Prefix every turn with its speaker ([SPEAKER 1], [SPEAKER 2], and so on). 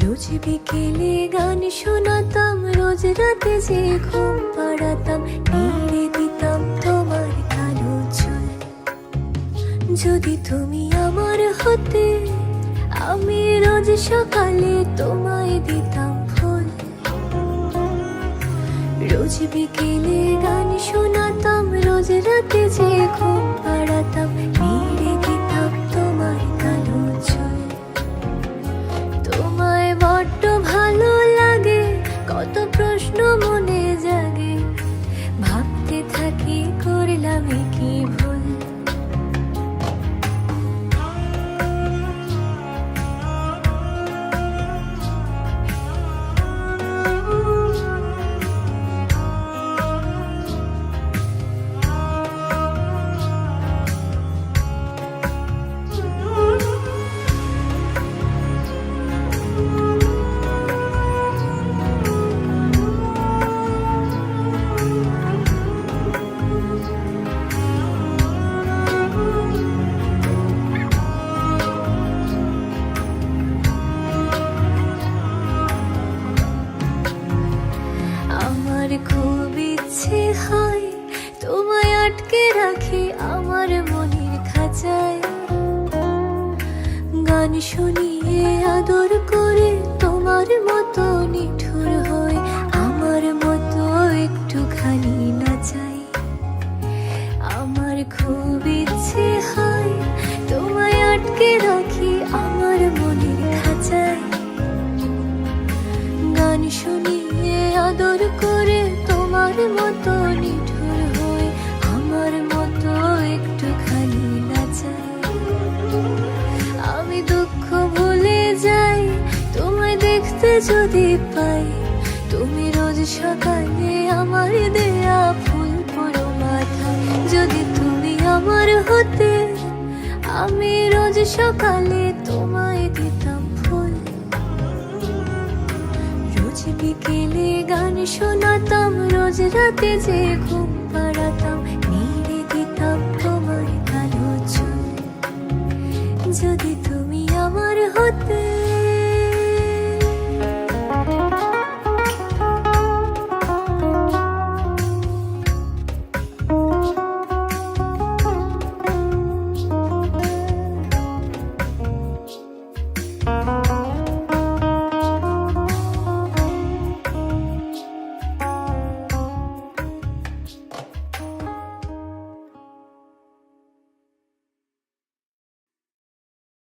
[SPEAKER 1] রোজ বিকেলে গান শোনাতাম, রোজ রাতে যে ঘুম পাড়াতাম, নেড়ে দিতাম তোমার কালো চুল। যদি তুমি আমার হতে, আমি রোজ সকালে তোমায় দিতাম ফুল। রোজ বিকেলে গান শোনাতাম, রোজ রাতে যে ঘুম পাড়াতাম, নেড়ে দিতাম তোমার কালো চুল। তোমায় বড্ড ভালো লাগে, কত প্রশ্ন মনে জাগে, ভাবতে থাকি করলাম কি ভুল। আমার খুব ইচ্ছে হয় তোমায় আটকে রাখি আমার মনের খাঁচায়, গান শুনিয়ে আদর করে তোমার মতো নিঠুর হয়ে আমার মতো একটুখানি নাচাই। আমার খুব ইচ্ছে হয় তোমায় আটকে রাখি আমার মনের খাঁচায়, গান শুনিয়ে আদর করে তোমার মতো নিঠুর হয়ে আমার মতো একটুখানি নাচাই। আমি দুঃখ ভুলে যাই তোমায় দেখতে যদি পাই, তুমি রোজ সকালে আমার দেয়া ফুল পরো মাথায়। যদি তুমি আমার হতে, আমি রোজ সকালে তোমায় দিতাম ফুল। রোজ বিকেলে গান শোনাতাম, রোজ রাতে যে ঘুম পাড়াতাম,